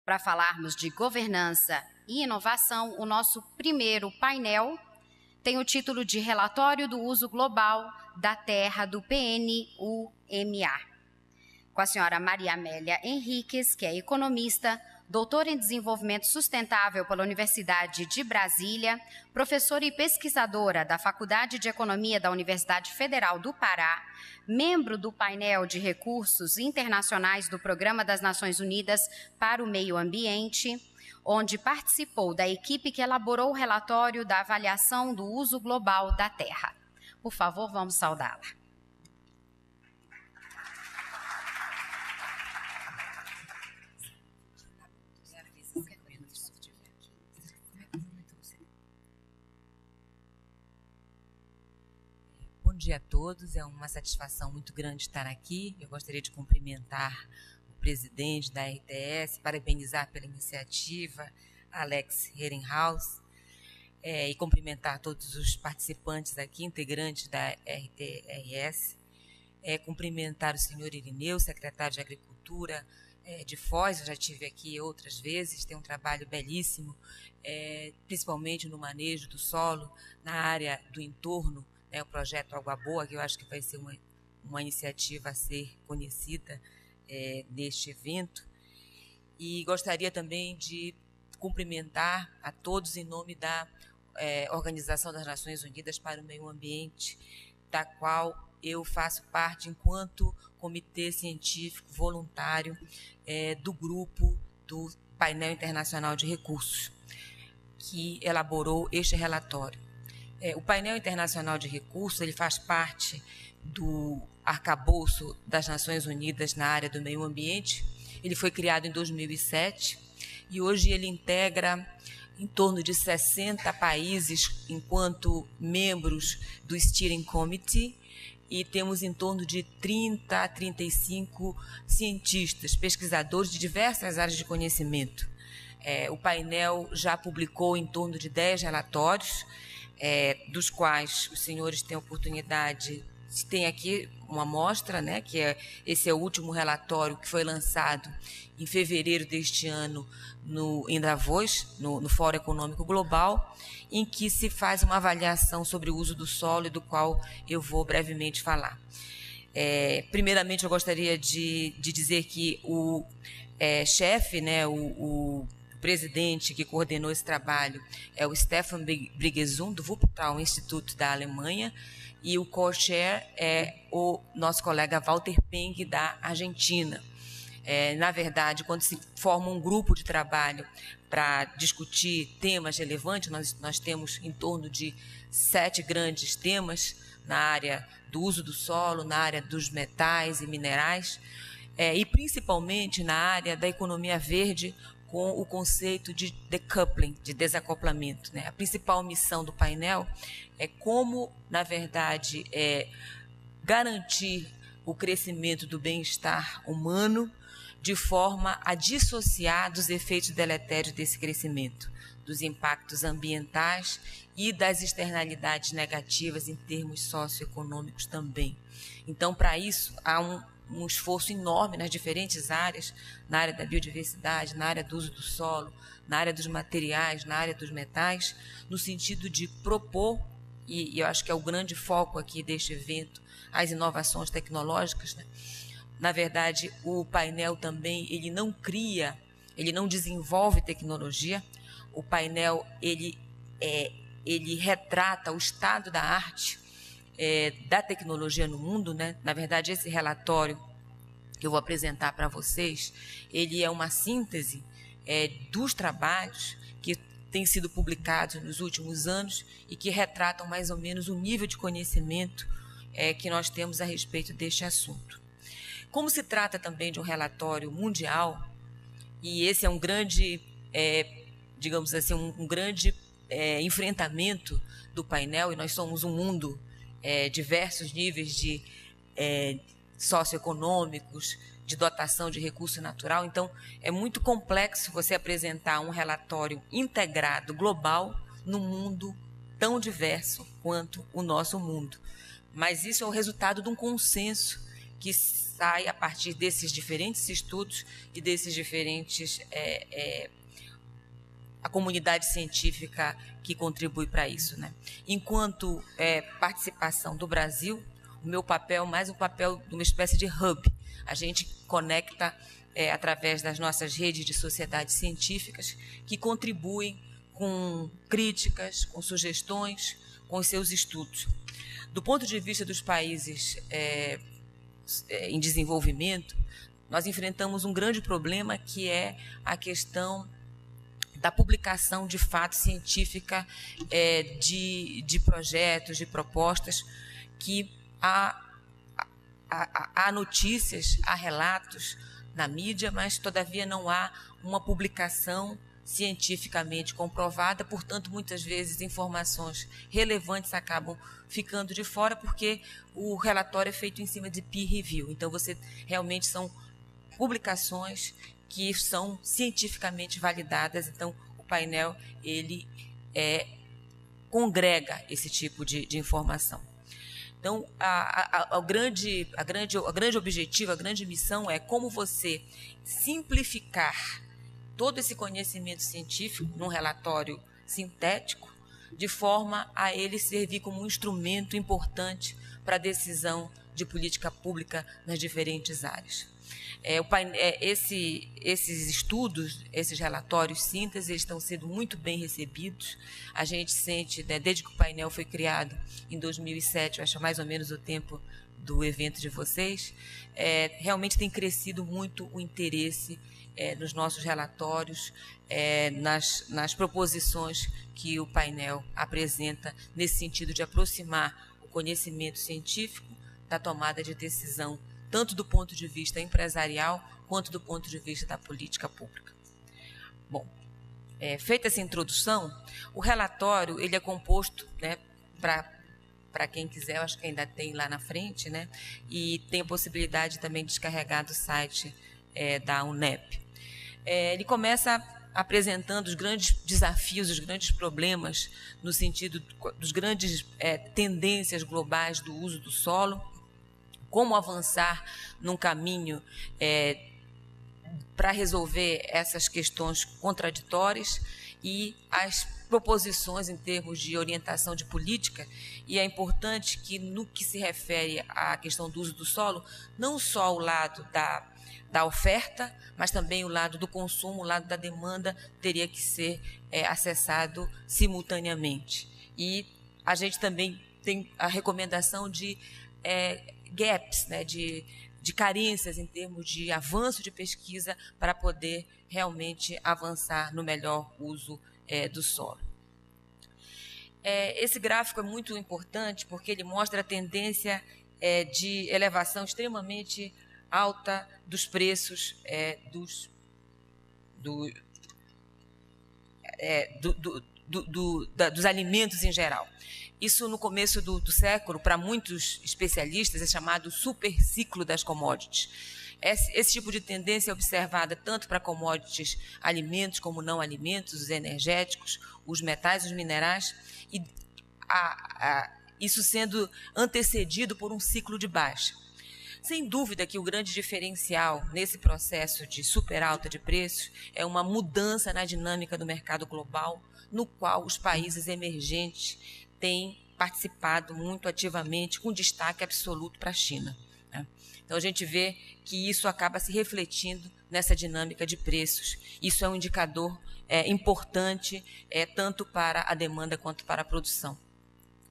Para falarmos de governança e inovação, o nosso primeiro painel tem o título de Relatório do Uso Global da Terra do PNUMA, com a senhora Maria Amélia Henriques, que é economista, doutora em Desenvolvimento Sustentável pela Universidade de Brasília, professora e pesquisadora da Faculdade de Economia da Universidade Federal do Pará, membro do painel de recursos internacionais do Programa das Nações Unidas para o Meio Ambiente, onde participou da equipe que elaborou o relatório da avaliação do uso global da terra. Por favor, vamos saudá-la. Bom dia a todos, é uma satisfação muito grande estar aqui. Eu gostaria de cumprimentar o presidente da RTS, parabenizar pela iniciativa, Alex Herrenhaus, e cumprimentar todos os participantes aqui, integrantes da RTRS, cumprimentar o senhor Irineu, secretário de Agricultura de Foz. Eu já estive aqui outras vezes, tem um trabalho belíssimo, principalmente no manejo do solo, na área do entorno, o projeto Água Boa, que eu acho que vai ser uma iniciativa a ser conhecida neste evento. E gostaria também de cumprimentar a todos em nome da Organização das Nações Unidas para o Meio Ambiente, da qual eu faço parte enquanto comitê científico voluntário do grupo do Painel Internacional de Recursos, que elaborou este relatório. O Painel Internacional de Recursos ele faz parte do arcabouço das Nações Unidas na área do meio ambiente. Ele foi criado em 2007 e hoje ele integra em torno de 60 países enquanto membros do Steering Committee, e temos em torno de 30 a 35 cientistas, pesquisadores de diversas áreas de conhecimento. O painel já publicou em torno de 10 relatórios, dos quais os senhores têm a oportunidade, tem aqui uma amostra, que esse é o último relatório que foi lançado em fevereiro deste ano em Davos, no Fórum Econômico Global, em que se faz uma avaliação sobre o uso do solo e do qual eu vou brevemente falar. Primeiramente, eu gostaria de dizer que o chefe, o presidente que coordenou esse trabalho é o Stefan Brigesund, do Wuppertal Instituto da Alemanha, e o co-chair é o nosso colega Walter Peng, da Argentina. Na verdade, quando se forma um grupo de trabalho para discutir temas relevantes, nós temos em torno de 7 grandes temas na área do uso do solo, na área dos metais e minerais, e principalmente na área da economia verde, com o conceito de decoupling, de desacoplamento. A principal missão do painel é como, na verdade, garantir o crescimento do bem-estar humano de forma a dissociar dos efeitos deletérios desse crescimento, dos impactos ambientais e das externalidades negativas em termos socioeconômicos também. Então, para isso, há um esforço enorme nas diferentes áreas, na área da biodiversidade, na área do uso do solo, na área dos materiais, na área dos metais, no sentido de propor, e eu acho que é o grande foco aqui deste evento, as inovações tecnológicas. Na verdade, o painel também, ele não desenvolve tecnologia. O painel, ele retrata o estado da arte, da tecnologia no mundo. Na verdade, esse relatório que eu vou apresentar para vocês, ele é uma síntese dos trabalhos que têm sido publicados nos últimos anos e que retratam mais ou menos o nível de conhecimento que nós temos a respeito deste assunto. Como se trata também de um relatório mundial, e esse é um grande, digamos assim, um grande enfrentamento do painel, e nós somos um mundo, diversos níveis de socioeconômicos, de dotação de recurso natural. Então, é muito complexo você apresentar um relatório integrado, global, num mundo tão diverso quanto o nosso mundo. Mas isso é o resultado de um consenso que sai a partir desses diferentes estudos e desses diferentes a comunidade científica que contribui para isso, né? Enquanto participação do Brasil, o meu papel mais um papel de uma espécie de hub. A gente conecta através das nossas redes de sociedades científicas que contribuem com críticas, com sugestões, com os seus estudos. Do ponto de vista dos países em desenvolvimento, nós enfrentamos um grande problema, que é a questão da publicação de fato científica de projetos, de propostas, que há notícias, há relatos na mídia, mas todavia não há uma publicação cientificamente comprovada, portanto, muitas vezes informações relevantes acabam ficando de fora, porque o relatório é feito em cima de peer review. Então, realmente são publicações que são cientificamente validadas. Então, o painel ele congrega esse tipo de informação. Então, o grande objetivo, a grande missão é como você simplificar todo esse conhecimento científico num relatório sintético, de forma a ele servir como um instrumento importante para a decisão de política pública nas diferentes áreas. Esses estudos, esses relatórios síntese, eles estão sendo muito bem recebidos. A gente sente, né, desde que o painel foi criado em 2007, eu acho mais ou menos o tempo do evento de vocês, realmente tem crescido muito o interesse nos nossos relatórios, nas proposições que o painel apresenta, nesse sentido de aproximar o conhecimento científico da tomada de decisão, tanto do ponto de vista empresarial quanto do ponto de vista da política pública. Bom, feita essa introdução, o relatório ele é composto, né, para quem quiser, eu acho que ainda tem lá na frente, né, e tem a possibilidade também de descarregar do site da UNEP. Ele começa apresentando os grandes desafios, os grandes problemas, no sentido dos grandes tendências globais do uso do solo, como avançar num caminho para resolver essas questões contraditórias e as proposições em termos de orientação de política. E é importante que, no que se refere à questão do uso do solo, não só o lado da oferta, mas também o lado do consumo, o lado da demanda teria que ser acessado simultaneamente. E a gente também tem a recomendação de gaps, né, de carências em termos de avanço de pesquisa para poder realmente avançar no melhor uso do solo. Esse gráfico é muito importante porque ele mostra a tendência de elevação extremamente alta dos preços dos alimentos em geral. Isso, no começo do século, para muitos especialistas, é chamado superciclo das commodities. Esse tipo de tendência é observada tanto para commodities, alimentos como não alimentos, os energéticos, os metais, os minerais, e isso sendo antecedido por um ciclo de baixa. Sem dúvida que o grande diferencial nesse processo de super alta de preços é uma mudança na dinâmica do mercado global, no qual os países emergentes têm participado muito ativamente, com destaque absoluto para a China, né? Então, a gente vê que isso acaba se refletindo nessa dinâmica de preços. Isso é um indicador importante, tanto para a demanda quanto para a produção.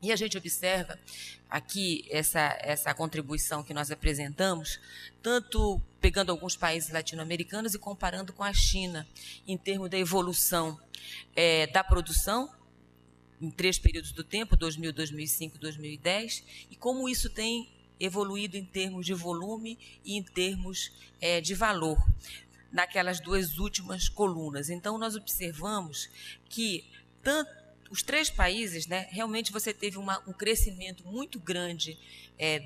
E a gente observa aqui essa contribuição que nós apresentamos, tanto pegando alguns países latino-americanos e comparando com a China, em termos da evolução da produção, em 3 períodos do tempo, 2000, 2005, 2010, e como isso tem evoluído em termos de volume e em termos de valor, naquelas 2 últimas colunas. Então, nós observamos que os 3 países, né, realmente você teve um crescimento muito grande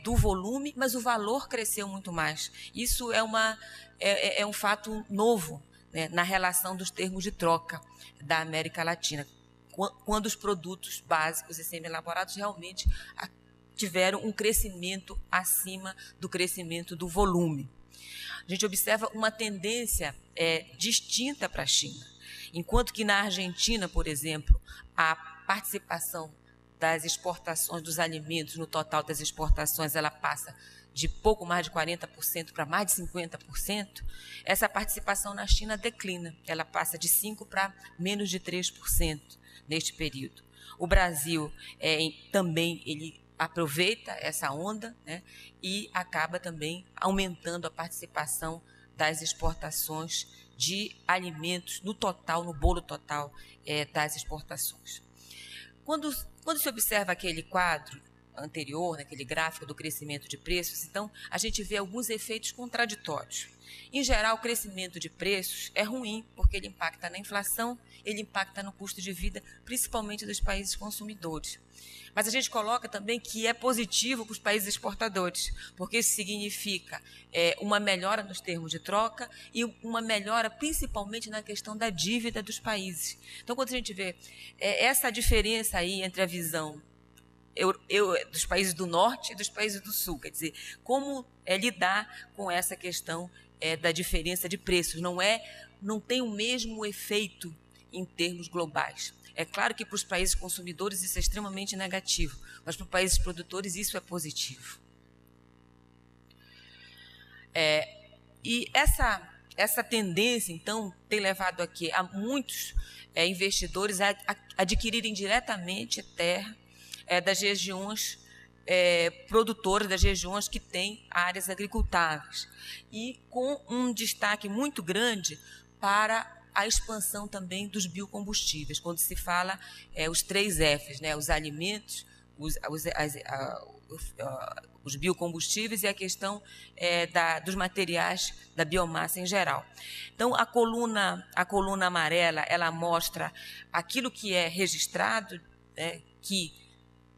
do volume, mas o valor cresceu muito mais. Isso é um fato novo, né, na relação dos termos de troca da América Latina, quando os produtos básicos e semi-elaborados realmente tiveram um crescimento acima do crescimento do volume. A gente observa uma tendência distinta para a China. Enquanto que na Argentina, por exemplo, a participação das exportações dos alimentos no total das exportações, ela passa de pouco mais de 40% para mais de 50%, essa participação na China declina, ela passa de 5% para menos de 3% neste período. O Brasil também ele aproveita essa onda, né, e acaba também aumentando a participação das exportações de alimentos no total, no bolo total das exportações. Quando se observa aquele quadro anterior, naquele gráfico do crescimento de preços, então a gente vê alguns efeitos contraditórios. Em geral, o crescimento de preços é ruim, porque ele impacta na inflação, ele impacta no custo de vida, principalmente dos países consumidores. Mas a gente coloca também que é positivo para os países exportadores, porque isso significa uma melhora nos termos de troca e uma melhora principalmente na questão da dívida dos países. Então, quando a gente vê essa diferença aí entre a visão dos países do norte e dos países do sul, quer dizer, como lidar com essa questão da diferença de preços, não tem o mesmo efeito em termos globais. É claro que para os países consumidores isso é extremamente negativo, mas para os países produtores isso é positivo. E essa tendência, então, tem levado aqui a muitos investidores a adquirirem diretamente terra das regiões produtoras, das regiões que têm áreas agricultáveis, e com um destaque muito grande para a expansão também dos biocombustíveis, quando se fala os 3 Fs, né, os alimentos, os biocombustíveis e a questão dos materiais da biomassa em geral. Então, a coluna amarela, ela mostra aquilo que é registrado,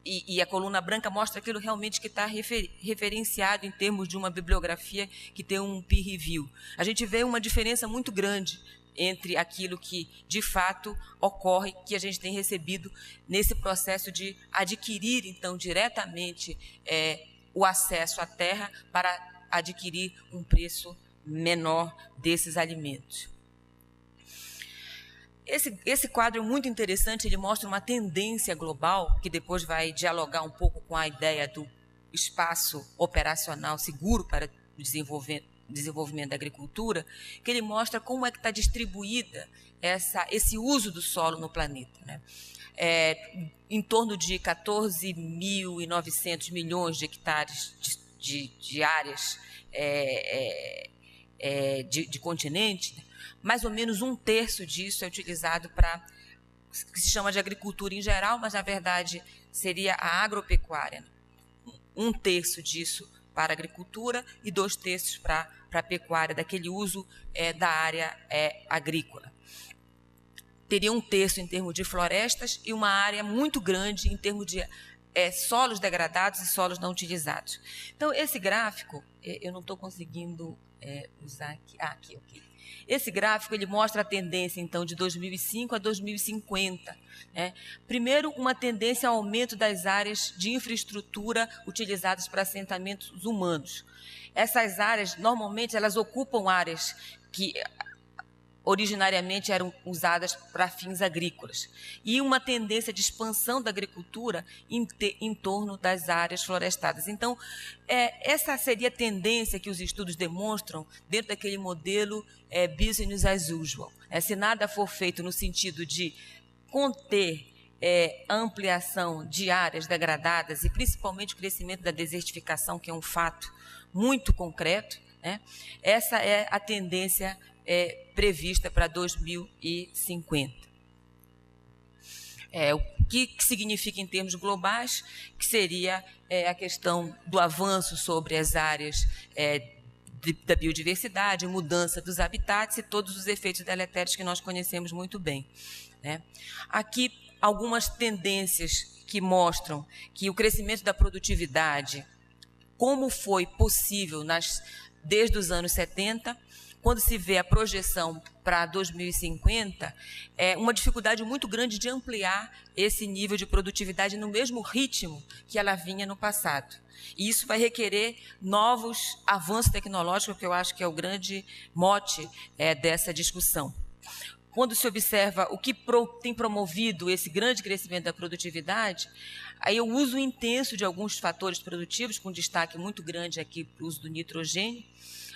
e a coluna branca mostra aquilo realmente que está referenciado em termos de uma bibliografia que tem um peer review. A gente vê uma diferença muito grande entre aquilo que, de fato, ocorre, que a gente tem recebido nesse processo de adquirir, então, diretamente o acesso à terra para adquirir um preço menor desses alimentos. Esse quadro é muito interessante, ele mostra uma tendência global, que depois vai dialogar um pouco com a ideia do espaço operacional seguro para o desenvolvimento da agricultura, que ele mostra como é que está distribuída esse uso do solo no planeta, né? Em torno de 14.900 milhões de hectares de áreas de continente, mais ou menos 1/3 disso é utilizado para o que se chama de agricultura em geral, mas, na verdade, seria a agropecuária. 1/3 disso para a agricultura e 2/3 para a pecuária, daquele uso da área agrícola. Teria 1/3 em termos de florestas e uma área muito grande em termos de solos degradados e solos não utilizados. Então, esse gráfico, eu não estou conseguindo usar aqui. Aqui, ok. Esse gráfico ele mostra a tendência, então, de 2005 a 2050. Né? Primeiro, uma tendência ao aumento das áreas de infraestrutura utilizadas para assentamentos humanos. Essas áreas, normalmente, elas ocupam áreas que originariamente eram usadas para fins agrícolas, e uma tendência de expansão da agricultura em torno das áreas florestadas. Então, essa seria a tendência que os estudos demonstram dentro daquele modelo business as usual. Se nada for feito no sentido de conter a ampliação de áreas degradadas e principalmente o crescimento da desertificação, que é um fato muito concreto, né? Essa é a tendência prevista para 2050. O que significa em termos globais? Que seria a questão do avanço sobre as áreas da biodiversidade, mudança dos habitats e todos os efeitos deletérios que nós conhecemos muito bem. Né? Aqui, algumas tendências que mostram que o crescimento da produtividade, como foi possível desde os anos 70, quando se vê a projeção para 2050, é uma dificuldade muito grande de ampliar esse nível de produtividade no mesmo ritmo que ela vinha no passado. E isso vai requerer novos avanços tecnológicos, que eu acho que é o grande mote dessa discussão. Quando se observa o que tem promovido esse grande crescimento da produtividade, aí o uso intenso de alguns fatores produtivos, com destaque muito grande aqui para o uso do nitrogênio.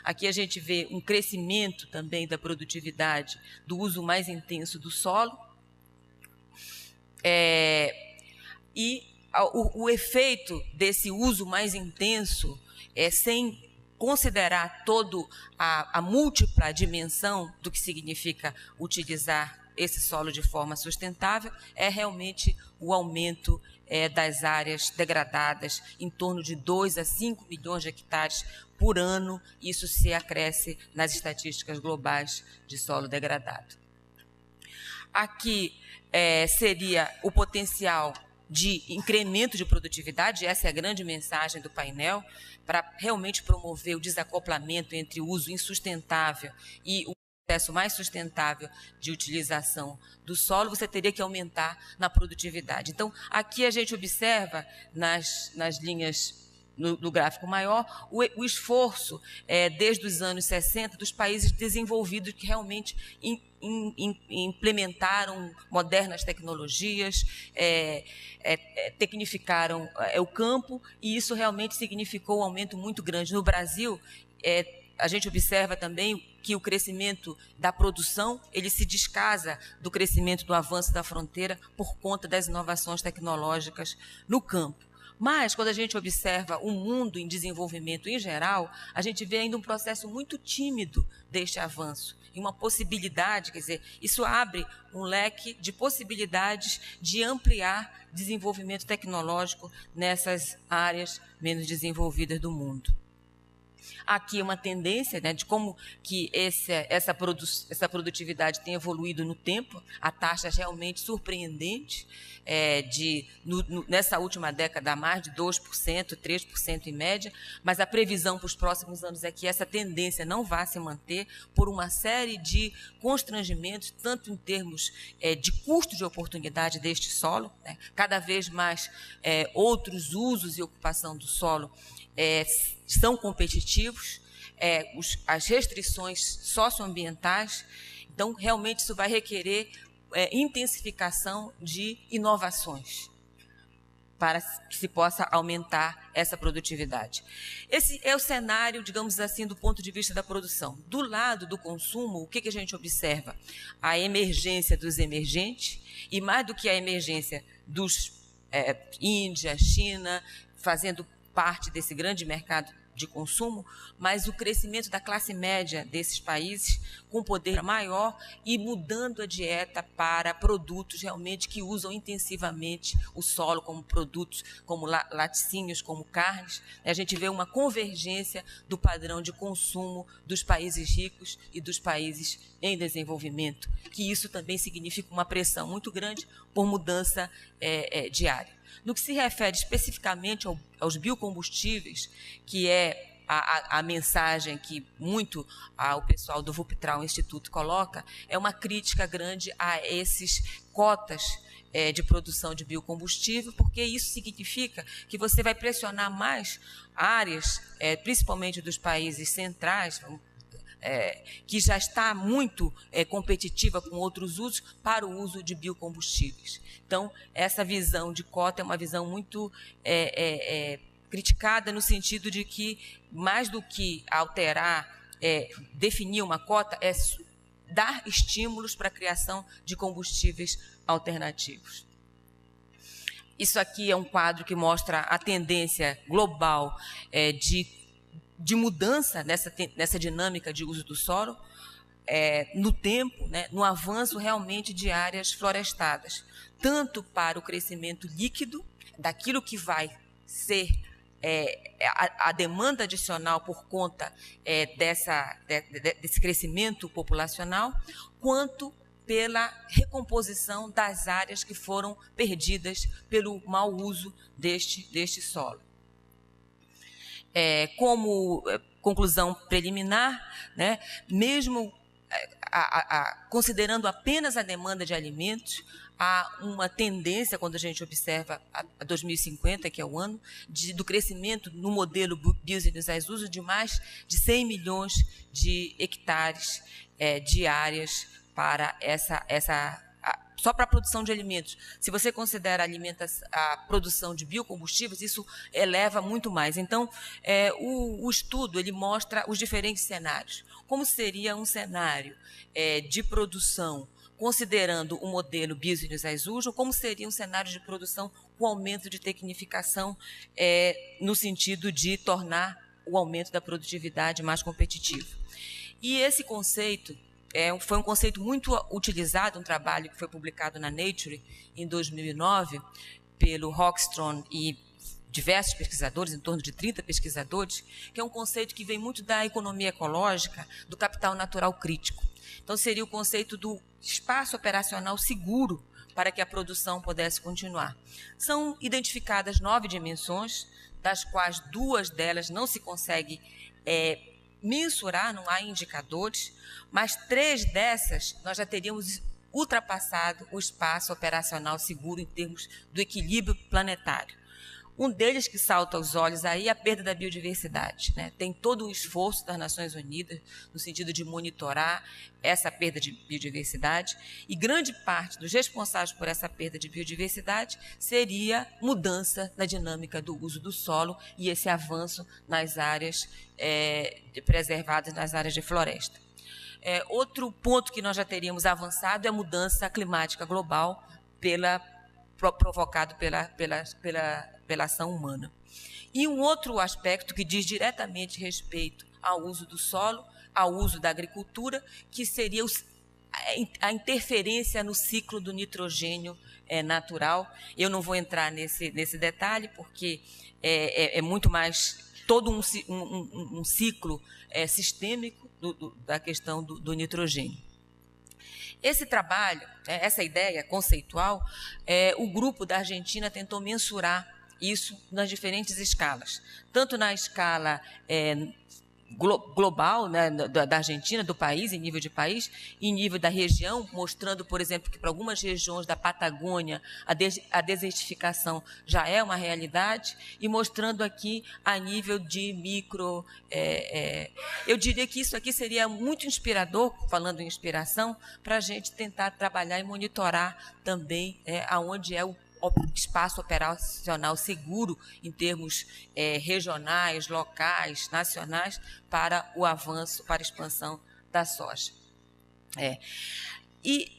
Aqui a gente vê um crescimento também da produtividade, do uso mais intenso do solo. E o efeito desse uso mais intenso, sem considerar toda a múltipla dimensão do que significa utilizar esse solo de forma sustentável, é realmente o aumento das áreas degradadas, em torno de 2 a 5 milhões de hectares por ano. Isso se acresce nas estatísticas globais de solo degradado. Aqui seria o potencial de incremento de produtividade, essa é a grande mensagem do painel, para realmente promover o desacoplamento entre o uso insustentável e o processo mais sustentável de utilização do solo. Você teria que aumentar na produtividade. Então, aqui a gente observa nas linhas, no gráfico maior, o esforço desde os anos 60 dos países desenvolvidos que realmente implementaram modernas tecnologias, tecnificaram o campo, e isso realmente significou um aumento muito grande. No Brasil, a gente observa também que o crescimento da produção ele se descasa do crescimento do avanço da fronteira por conta das inovações tecnológicas no campo. Mas, quando a gente observa o mundo em desenvolvimento em geral, a gente vê ainda um processo muito tímido deste avanço e uma possibilidade, quer dizer, isso abre um leque de possibilidades de ampliar desenvolvimento tecnológico nessas áreas menos desenvolvidas do mundo. Aqui uma tendência, né, de como que essa produtividade tem evoluído no tempo, a taxas realmente surpreendentes, nessa última década mais de 2%, 3% em média, mas a previsão para os próximos anos é que essa tendência não vai se manter por uma série de constrangimentos, tanto em termos de custo de oportunidade deste solo, né, cada vez mais outros usos e ocupação do solo são competitivos, as restrições socioambientais. Então, realmente, isso vai requerer intensificação de inovações para que se possa aumentar essa produtividade. Esse é o cenário, digamos assim, do ponto de vista da produção. Do lado do consumo, o que a gente observa? A emergência dos emergentes, e mais do que a emergência dos Índia, China, fazendo parte desse grande mercado de consumo, mas o crescimento da classe média desses países com poder maior e mudando a dieta para produtos realmente que usam intensivamente o solo, como produtos como laticínios, como carnes. A gente vê uma convergência do padrão de consumo dos países ricos e dos países em desenvolvimento, que isso também significa uma pressão muito grande por mudança diária. No que se refere especificamente aos biocombustíveis, que é a mensagem que muito o pessoal do Wuppertal Instituto coloca, é uma crítica grande a esses cotas de produção de biocombustível, porque isso significa que você vai pressionar mais áreas, principalmente dos países centrais, que já está muito competitiva com outros usos, para o uso de biocombustíveis. Então, essa visão de cota é uma visão muito criticada, no sentido de que, mais do que alterar, definir uma cota, é dar estímulos para a criação de combustíveis alternativos. Isso aqui é um quadro que mostra a tendência global de mudança nessa dinâmica de uso do solo, no tempo, né, no avanço realmente de áreas florestadas, tanto para o crescimento líquido, daquilo que vai ser a demanda adicional por conta desse crescimento populacional, quanto pela recomposição das áreas que foram perdidas pelo mau uso deste solo. como conclusão preliminar, né, mesmo considerando apenas a demanda de alimentos, há uma tendência, quando a gente observa a 2050, que é o ano, do crescimento no modelo Business as Usual de mais de 100 milhões de hectares de áreas para só para a produção de alimentos. Se você considera a produção de biocombustíveis, isso eleva muito mais. Então, o estudo ele mostra os diferentes cenários. Como seria um cenário de produção considerando o modelo Business as Usual, como seria um cenário de produção com aumento de tecnificação no sentido de tornar o aumento da produtividade mais competitivo. E esse conceito foi um conceito muito utilizado, um trabalho que foi publicado na Nature em 2009, pelo Rockstrom e diversos pesquisadores, em torno de 30 pesquisadores, que é um conceito que vem muito da economia ecológica, do capital natural crítico. Então, seria o conceito do espaço operacional seguro para que a produção pudesse continuar. São identificadas 9 dimensões, das quais 2 delas não se consegue mensurar, não há indicadores, mas 3 dessas nós já teríamos ultrapassado o espaço operacional seguro em termos do equilíbrio planetário. Um deles que salta aos olhos aí é a perda da biodiversidade, né? Tem todo o esforço das Nações Unidas no sentido de monitorar essa perda de biodiversidade, e grande parte dos responsáveis por essa perda de biodiversidade seria mudança na dinâmica do uso do solo e esse avanço nas áreas preservadas, nas áreas de floresta. Outro ponto que nós já teríamos avançado é a mudança climática global provocado pela ação humana. E um outro aspecto que diz diretamente respeito ao uso do solo, ao uso da agricultura, que seria a interferência no ciclo do nitrogênio natural. Eu não vou entrar nesse detalhe, porque é muito mais todo um ciclo sistêmico da questão do nitrogênio. Esse trabalho, essa ideia conceitual, o grupo da Argentina tentou mensurar isso nas diferentes escalas, tanto na escala global, né, da Argentina, do país, em nível de país, em nível da região, mostrando, por exemplo, que para algumas regiões da Patagônia a desertificação já é uma realidade, e mostrando aqui a nível de micro... eu diria que isso aqui seria muito inspirador, falando em inspiração, para a gente tentar trabalhar e monitorar também aonde é o espaço operacional seguro em termos regionais, locais, nacionais, para o avanço, para a expansão da soja. E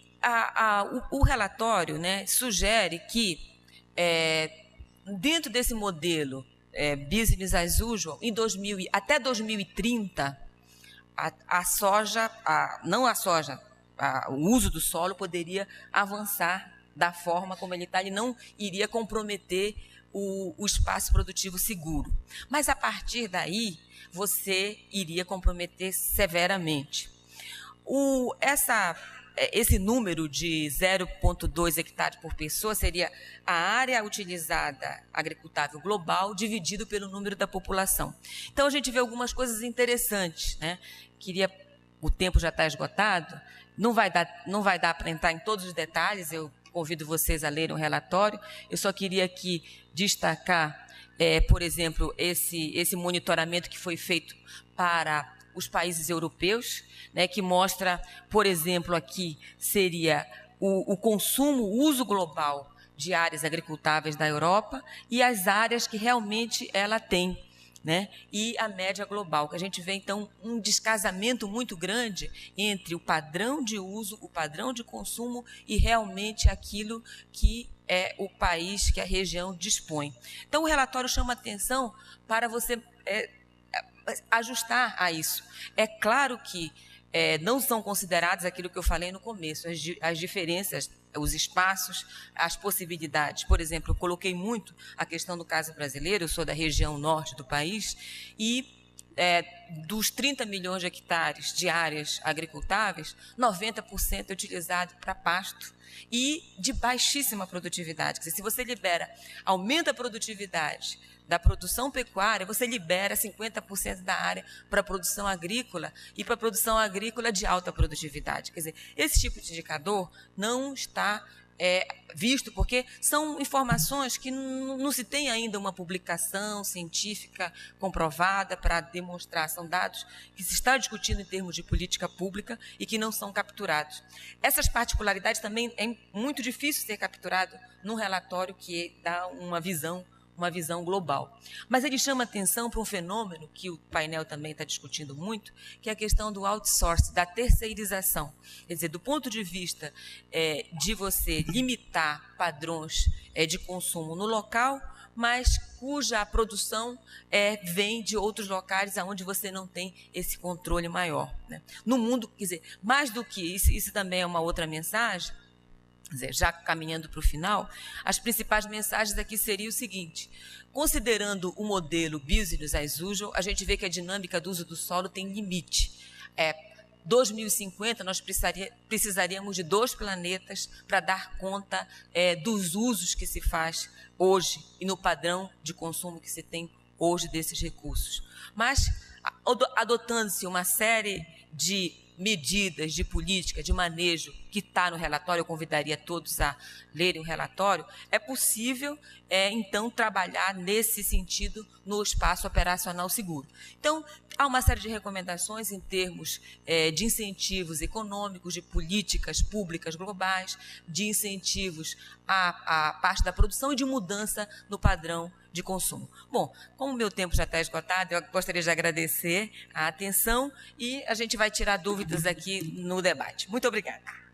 o relatório, né, sugere que, dentro desse modelo Business as Usual, até 2030, a soja, o uso do solo poderia avançar da forma como ele está, ele não iria comprometer o espaço produtivo seguro. Mas, a partir daí, você iria comprometer severamente. Esse número de 0,2 hectares por pessoa seria a área utilizada agricultável global dividido pelo número da população. Então, a gente vê algumas coisas interessantes, né? O tempo já está esgotado, não vai dar para entrar em todos os detalhes, eu convido vocês a lerem o relatório. Eu só queria aqui destacar, por exemplo, esse monitoramento que foi feito para os países europeus, né, que mostra, por exemplo, aqui seria o consumo, o uso global de áreas agricultáveis da Europa e as áreas que realmente ela tem, né, e a média global, que a gente vê, então, um descasamento muito grande entre o padrão de uso, o padrão de consumo e realmente aquilo que é o país, que a região dispõe. Então, o relatório chama atenção para você ajustar a isso. É claro que não são considerados aquilo que eu falei no começo, as diferenças, os espaços, as possibilidades. Por exemplo, eu coloquei muito a questão do caso brasileiro, eu sou da região norte do país, e dos 30 milhões de hectares de áreas agricultáveis, 90% é utilizado para pasto e de baixíssima produtividade. Quer dizer, se você aumenta a produtividade da produção pecuária, você libera 50% da área para a produção agrícola e para a produção agrícola de alta produtividade. Quer dizer, esse tipo de indicador não está visto, porque são informações que não se tem ainda uma publicação científica comprovada para demonstrar, são dados que se está discutindo em termos de política pública e que não são capturados. Essas particularidades também é muito difícil ser capturado num relatório que dá uma visão global. Mas ele chama atenção para um fenômeno que o painel também está discutindo muito, que é a questão do outsourcing, da terceirização. Quer dizer, do ponto de vista de você limitar padrões de consumo no local, mas cuja produção vem de outros locais onde você não tem esse controle maior, né? No mundo, quer dizer, mais do que isso também é uma outra mensagem. Quer dizer, já caminhando para o final, as principais mensagens aqui seriam o seguinte: considerando o modelo business as usual, a gente vê que a dinâmica do uso do solo tem limite. 2050, nós precisaríamos de 2 planetas para dar conta dos usos que se faz hoje e no padrão de consumo que se tem hoje desses recursos. Mas, adotando-se uma série de medidas de política, de manejo, que está no relatório, eu convidaria todos a lerem o relatório, é possível, então, trabalhar nesse sentido no espaço operacional seguro. Então, há uma série de recomendações em termos de incentivos econômicos, de políticas públicas globais, de incentivos à parte da produção e de mudança no padrão de consumo. Bom, como o meu tempo já está esgotado, eu gostaria de agradecer a atenção e a gente vai tirar dúvidas aqui no debate. Muito obrigada.